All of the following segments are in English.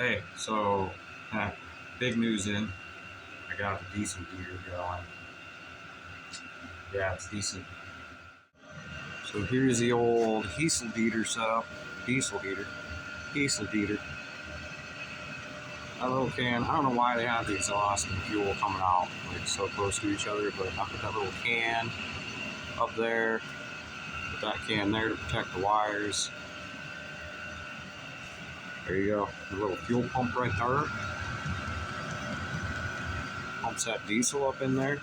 Hey, so big news in. I got a decent heater going. Yeah, it's decent. So here's the old diesel heater setup. Diesel heater. Diesel heater. That little can. I don't know why they have the exhaust and fuel coming out like so close to each other, but I put that little can up there. Put that can there to protect the wires. There you go. The little fuel pump right there. Pumps that diesel up in there.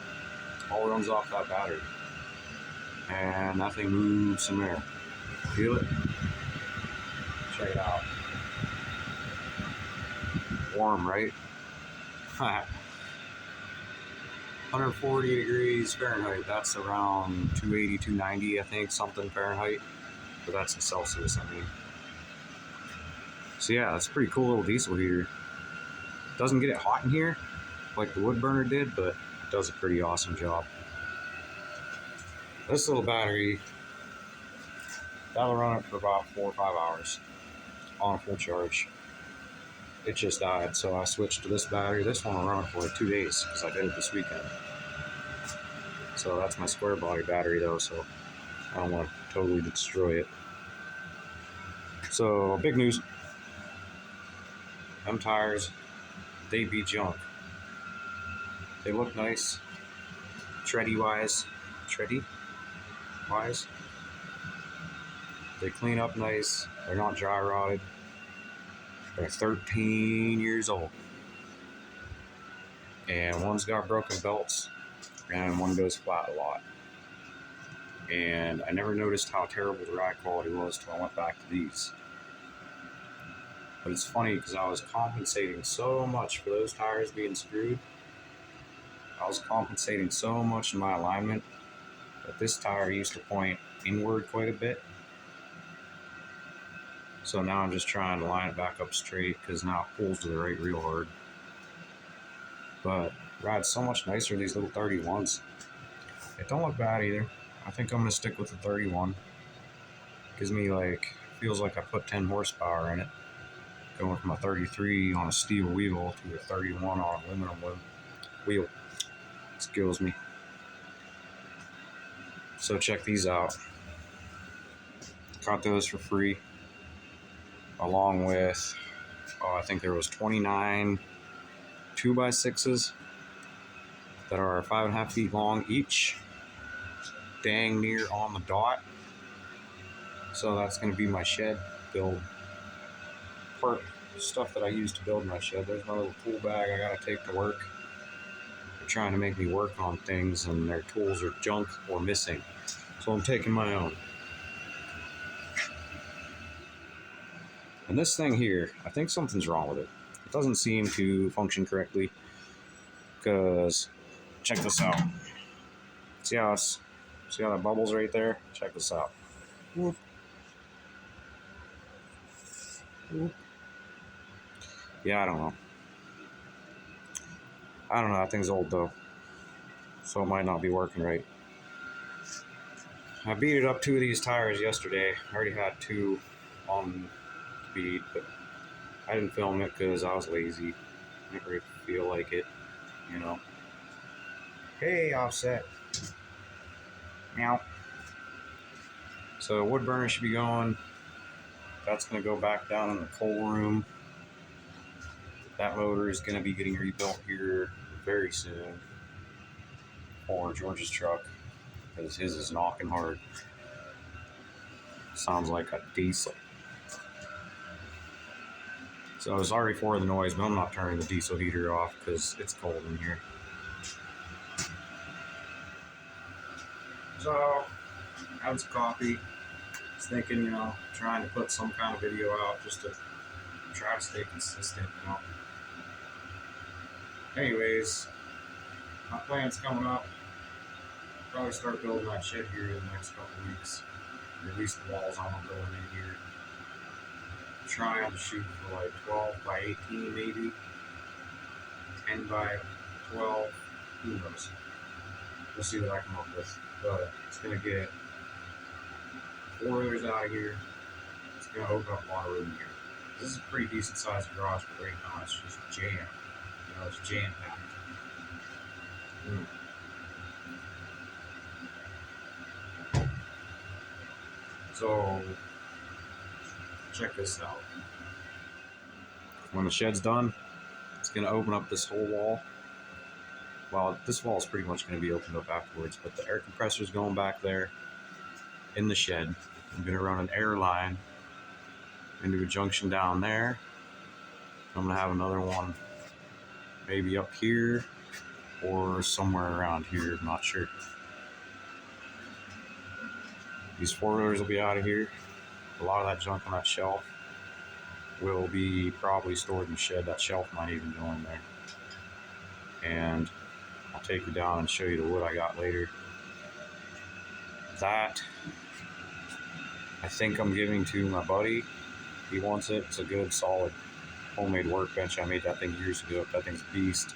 All runs off that battery. And that thing moves some air. Feel it? Check it out. Warm, right? 140 degrees Fahrenheit. That's around 280, 290, I think, something Fahrenheit. But that's in Celsius, I mean. So yeah, it's a pretty cool little diesel heater. Doesn't get it hot in here like the wood burner did, but it does a pretty awesome job. This little battery, that'll run it for about 4 or 5 hours on a full charge. It just died, so I switched to this battery. This one will run it for like 2 days because I did it this weekend. So that's my square body battery though, so I don't want to totally destroy it. So big news. Them tires, they be junk. They look nice, tready wise. They clean up nice. They're not dry rotted. They're 13 years old. And one's got broken belts, and one goes flat a lot. And I never noticed how terrible the ride quality was till I went back to these. But it's funny because I was compensating so much for those tires being screwed. I was compensating so much in my alignment that this tire used to point inward quite a bit. So now I'm just trying to line it back up straight because now it pulls to the right real hard. But rides so much nicer, these little 31s. It don't look bad either. I think I'm going to stick with the 31. Gives me feels like I put 10 horsepower in it. Going from a 33 on a steel wheel to a 31 on an aluminum wheel. Skills me. So check these out. Got those for free. Along with, I think there was 29 2x6s that are 5.5 feet long each. Dang near on the dot. So that's going to be my shed build part stuff that I use to build my shed. There's my little tool bag I gotta take to work. They're trying to make me work on things and their tools are junk or missing. So I'm taking my own. And this thing here, I think something's wrong with it. It doesn't seem to function correctly. Because check this out. See how that bubbles right there? Check this out. Whoop. Whoop. Yeah, I don't know. That thing's old though. So it might not be working right. I beat it up 2 of these tires yesterday. I already had 2 on speed, but I didn't film it because I was lazy. I didn't really feel like it, you know. Hey, Offset. Meow. So wood burner should be going. That's going to go back down in the coal room. That motor is going to be getting rebuilt here very soon for George's truck because his is knocking hard. Sounds like a diesel. So sorry for the noise, but I'm not turning the diesel heater off because it's cold in here. So, had some coffee. Was thinking, trying to put some kind of video out just to try to stay consistent, Anyways, my plan's coming up. Probably start building that shed here in the next couple weeks. Or at least the walls I'm gonna build in here. Trying to shoot for like 12 by 18 maybe. 10 by 12. Who knows? We'll see what I come up with. But it's gonna get 4 wheelers out of here. It's gonna open up a lot of room here. This is a pretty decent sized garage, but right now it's just jam. You know, it's jam packed. So check this out. When the shed's done, it's going to open up this whole wall. Well, this wall is pretty much going to be opened up afterwards, but the air compressor is going back there in the shed. I'm going to run an air line into a junction down there. I'm going to have another one maybe up here or somewhere around here. I'm not sure. These 4-wheelers will be out of here. A lot of that junk on that shelf will be probably stored in the shed. That shelf might even go in there. And I'll take you down and show you the wood I got later. That I think I'm giving to my buddy. He wants it. It's a good, solid, homemade workbench. I made that thing years ago. That thing's a beast.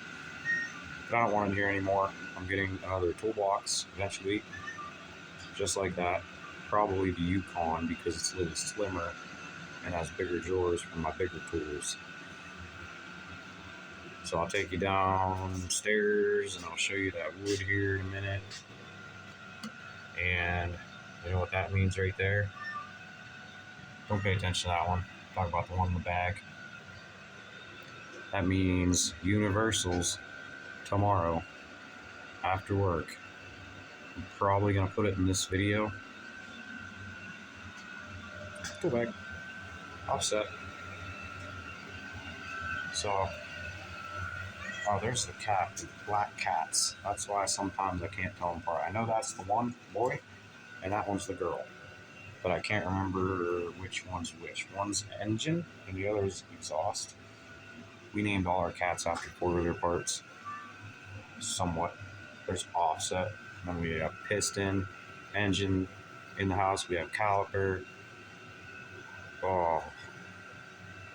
But I don't want it here anymore. I'm getting another toolbox eventually, just like that. Probably the Yukon because it's a little slimmer and has bigger drawers for my bigger tools. So I'll take you downstairs and I'll show you that wood here in a minute. And you know what that means right there? Don't pay attention to that one. Talk about the one in the bag. That means Universal's tomorrow after work. I'm probably gonna put it in this video. Go back. Offset. So, oh, there's the cat, the black cats. That's why sometimes I can't tell them apart. I know that's the one boy, and that one's the girl. But I can't remember which one's which. One's engine, and the other's exhaust. We named all our cats after 4-wheeler parts. Somewhat. There's offset. Then we have piston, engine. In the house, we have caliper. Oh,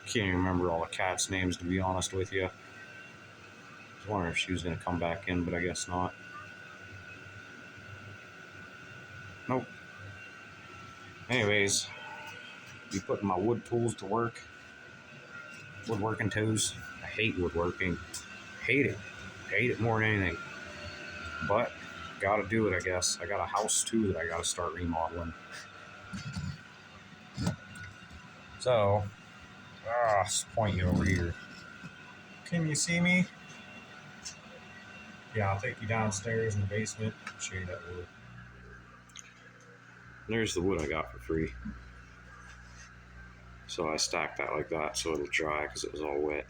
can't even remember all the cats' names, to be honest with you. I was wondering if she was going to come back in, but I guess not. Nope. Anyways, be putting my wood tools to work. Woodworking tools. I hate woodworking. Hate it. Hate it more than anything. But, gotta do it, I guess. I got a house, too, that I gotta start remodeling. So, let's point you over here. Can you see me? Yeah, I'll take you downstairs in the basement and show you that wood. There's the wood I got for free. So I stacked that like that so it'll dry because it was all wet.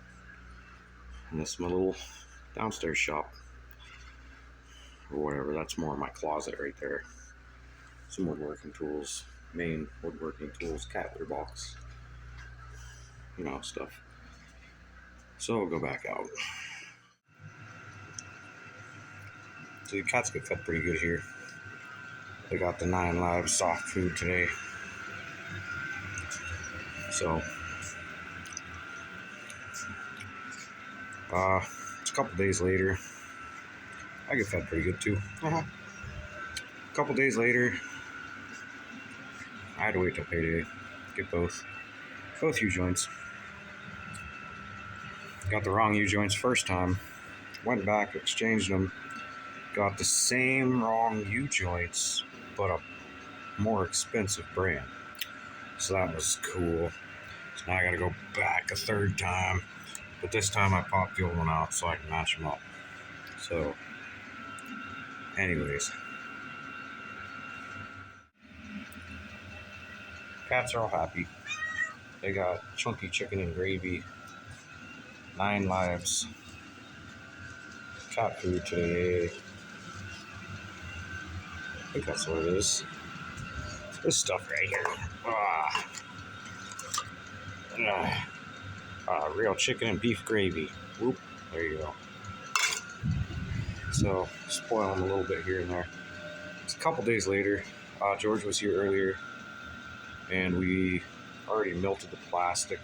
And this is my little downstairs shop. Or whatever, that's more of my closet right there. Some woodworking tools, main woodworking tools, cat litter box. You know, stuff. So we'll go back out. So the cats get fed pretty good here. They got the 9 Live soft food today. So, it's a couple days later. I get fed pretty good too. A couple days later, I had to wait till payday to get both ujoints. Got the wrong ujoints first time. Went back, exchanged them. Got the same wrong ujoints, but a more expensive brand. So that was cool. So now I gotta go back a third time. But this time I popped the old one out so I can match them up. So, anyways. Cats are all happy. They got chunky chicken and gravy. 9 Lives. Cat food today. I think that's what it is. This stuff right here. Real chicken and beef gravy. Whoop. There you go. So, spoil them a little bit here and there. It's a couple days later. George was here earlier. And we already melted the plastic.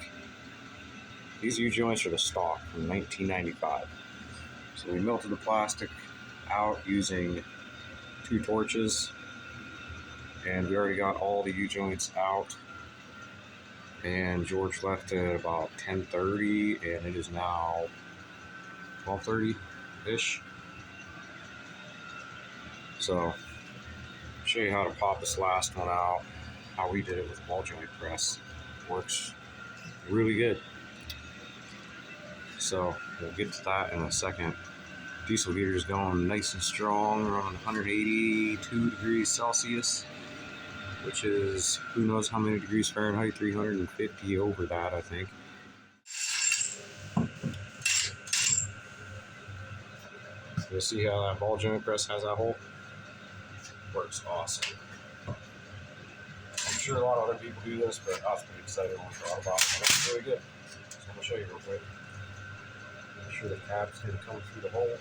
These U-joints are the stock from 1995. So we melted the plastic out using 2 torches. And we already got all the U-joints out. and George left at about 10:30, and it is now 12:30-ish. So, show you how to pop this last one out, how we did it with ball joint press. Works really good. So, we'll get to that in a second. Diesel heater is going nice and strong, around 182 degrees Celsius, which is who knows how many degrees Fahrenheit, 350 over that, I think. You'll see how that ball joint press has that hole. Works awesome. I'm sure a lot of other people do this, but I was pretty excited when I thought about it. It's really good. So I'm gonna show you real quick. Make sure the cap's gonna come through the hole.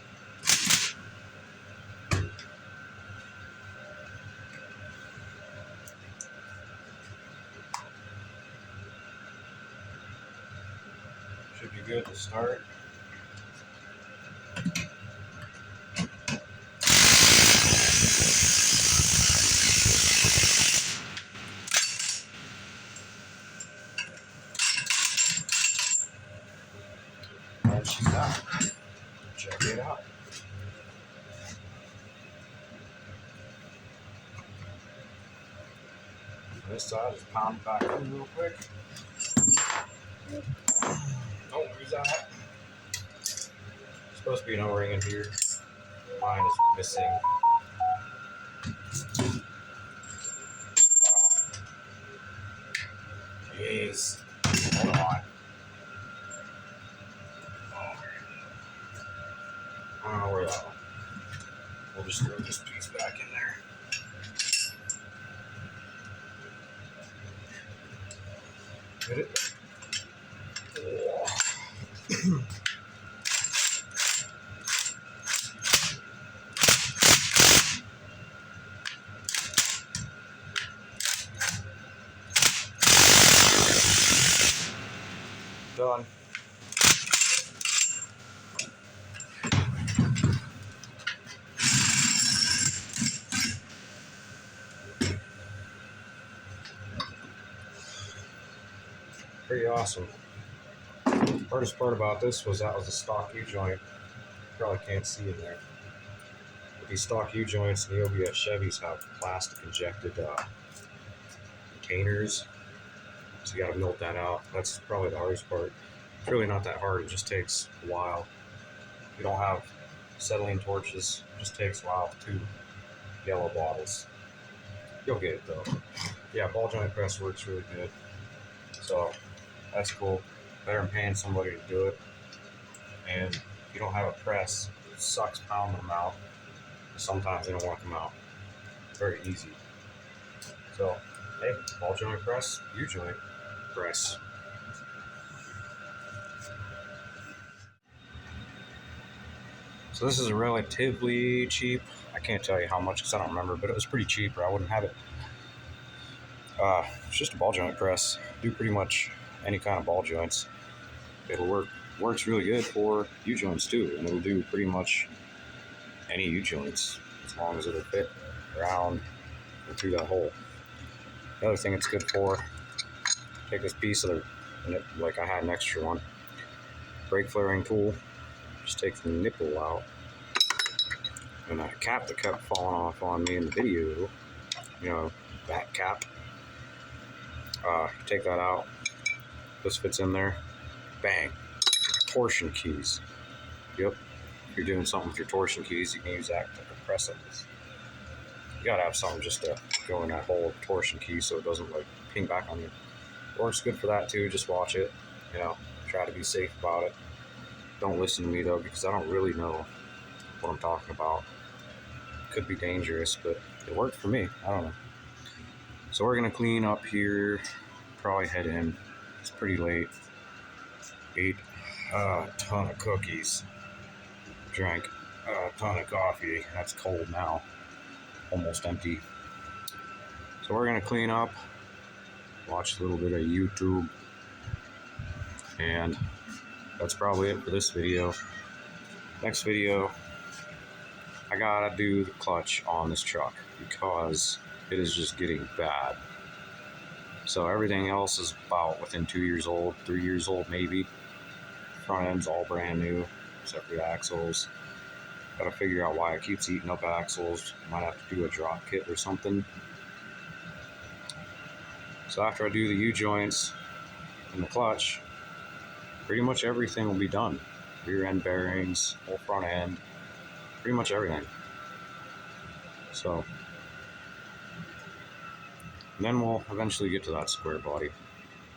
Should be good to start. And she's out. Check it out. This side is pounded back in real quick. Oh, where's that? Supposed to be an O-ring in here. Mine is missing. Jeez. Hold on. I don't know where that one. We'll just throw this piece back in there. Get it? Done. Pretty awesome. Hardest part about this was that was a stock U-joint. Probably can't see in there. But these stock U-joints and the OBS Chevys have plastic injected containers. So you gotta melt that out. That's probably the hardest part. It's really not that hard, it just takes a while. If you don't have acetylene torches, it just takes a while with 2 yellow bottles. You'll get it though. Yeah, ball joint press works really good. So that's cool. Better than paying somebody to do it. And if you don't have a press, it sucks pounding them out. Sometimes they don't want to come out. Very easy. So, hey, ball joint press, U-joint press. So this is a relatively cheap. I can't tell you how much because I don't remember, but it was pretty cheap or I wouldn't have it. It's just a ball joint press. Do pretty much any kind of ball joints. It'll works really good for U-joints too, and it'll do pretty much any U-joints as long as it'll fit around and through that hole. The other thing it's good for, take this piece of the, like I had an extra one, brake flaring tool, just take the nipple out, and that cap that kept falling off on me in the video, you know, that cap, take that out, this fits in there, bang, torsion keys. Yep, if you're doing something with your torsion keys, you can use that to compress it. You gotta have something just to go in that hole of torsion key so it doesn't like ping back on you. Works good for that too, just watch it, you know, try to be safe about it. Don't listen to me though, because I don't really know what I'm talking about. Could be dangerous, but it worked for me, I don't know. So we're gonna clean up here, probably head in. It's pretty late. Ate a ton of cookies. Drank a ton of coffee. That's cold now. Almost empty. So we're gonna clean up, watch a little bit of YouTube, and that's probably it for this video. Next video, I gotta do the clutch on this truck because it is just getting bad. So everything else is about within 2 years old, 3 years old maybe. Front end's all brand new, except for the axles. Got to figure out why it keeps eating up axles. Might have to do a drop kit or something. So after I do the U-joints and the clutch, pretty much everything will be done. Rear end bearings, whole front end, pretty much everything. So then we'll eventually get to that square body.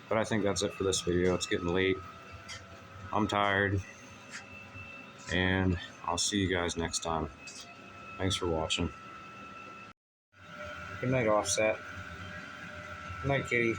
But I think that's it for this video. It's getting late. I'm tired. And I'll see you guys next time. Thanks for watching. Good night, Offset. Good night, Kitty.